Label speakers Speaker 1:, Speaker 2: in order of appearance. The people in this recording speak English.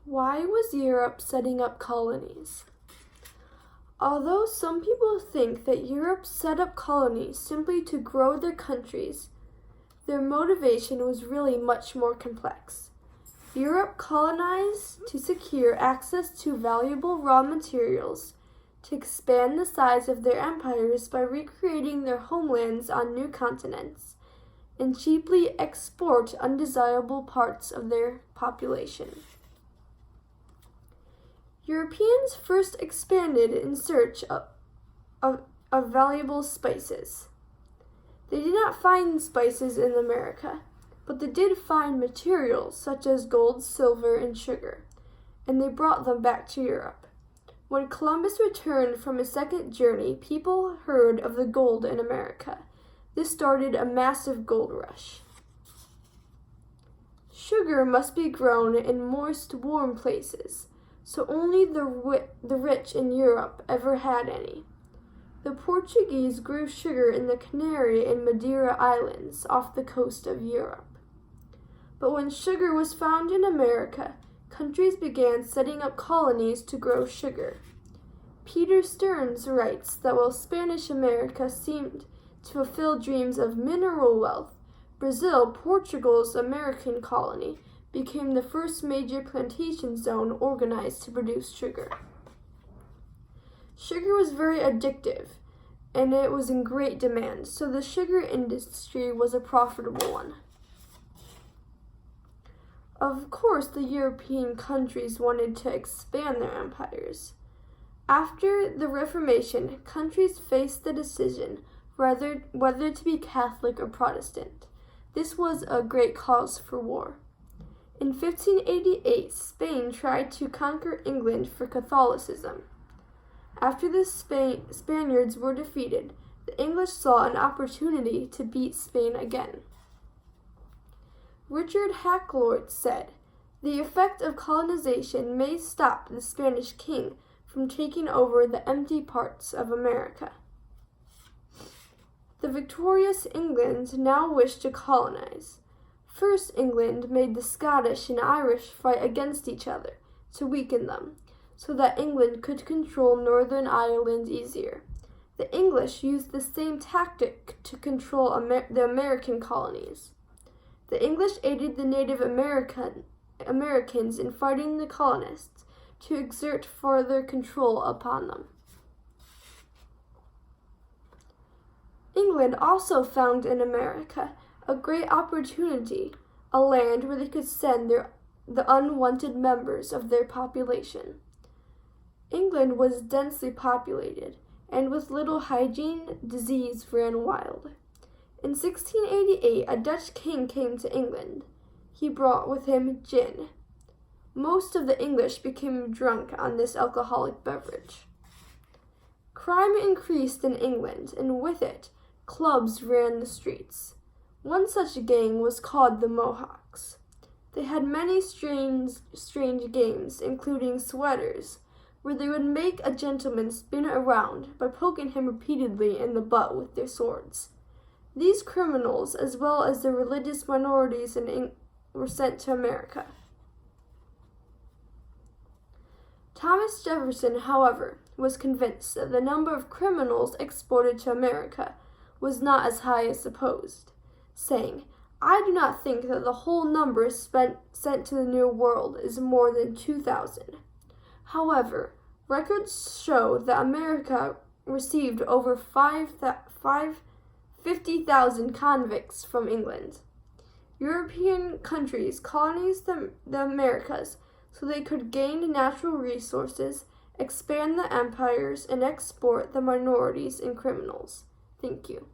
Speaker 1: Why was Europe setting up colonies? Although some people think that Europe set up colonies simply to grow their countries, their motivation was really much more complex. Europe colonized to secure access to valuable raw materials, to expand the size of their empires by recreating their homelands on new continents, and cheaply export undesirable parts of their population. Europeans first expanded in search of valuable spices. They did not find spices in America, but they did find materials such as gold, silver, and sugar, and they brought them back to Europe. When Columbus returned from his second journey, people heard of the gold in America. This started a massive gold rush. Sugar must be grown in moist, warm places, so only the rich in Europe ever had any. The Portuguese grew sugar in the Canary and Madeira Islands off the coast of Europe. But when sugar was found in America, countries began setting up colonies to grow sugar. Peter Stearns writes that while Spanish America seemed to fulfill dreams of mineral wealth, Brazil, Portugal's American colony, became the first major plantation zone organized to produce sugar. Sugar was very addictive, and it was in great demand, so the sugar industry was a profitable one. Of course, the European countries wanted to expand their empires. After the Reformation, countries faced the decision whether to be Catholic or Protestant. This was a great cause for war. In 1588, Spain tried to conquer England for Catholicism. After the Spaniards were defeated, the English saw an opportunity to beat Spain again. Richard Hakluyt said, "The effect of colonization may stop the Spanish king from taking over the empty parts of America." The victorious England now wished to colonize. First, England made the Scottish and Irish fight against each other to weaken them, so that England could control Northern Ireland easier. The English used the same tactic to control the American colonies. The English aided the Native Americans in fighting the colonists to exert further control upon them. England also found in America a great opportunity, a land where they could send the unwanted members of their population. England was densely populated, and with little hygiene, disease ran wild. In 1688, a Dutch king came to England. He brought with him gin. Most of the English became drunk on this alcoholic beverage. Crime increased in England, and with it, clubs ran the streets. One such gang was called the Mohawks. They had many strange games, including sweaters, where they would make a gentleman spin around by poking him repeatedly in the butt with their swords. These criminals, as well as the religious minorities were sent to America. Thomas Jefferson, however, was convinced that the number of criminals exported to America was not as high as supposed, saying, "I do not think that the whole number sent to the New World is more than 2,000. However, records show that America received over 50,000 convicts from England. European countries colonized the Americas so they could gain natural resources, expand the empires, and export the minorities and criminals." Thank you.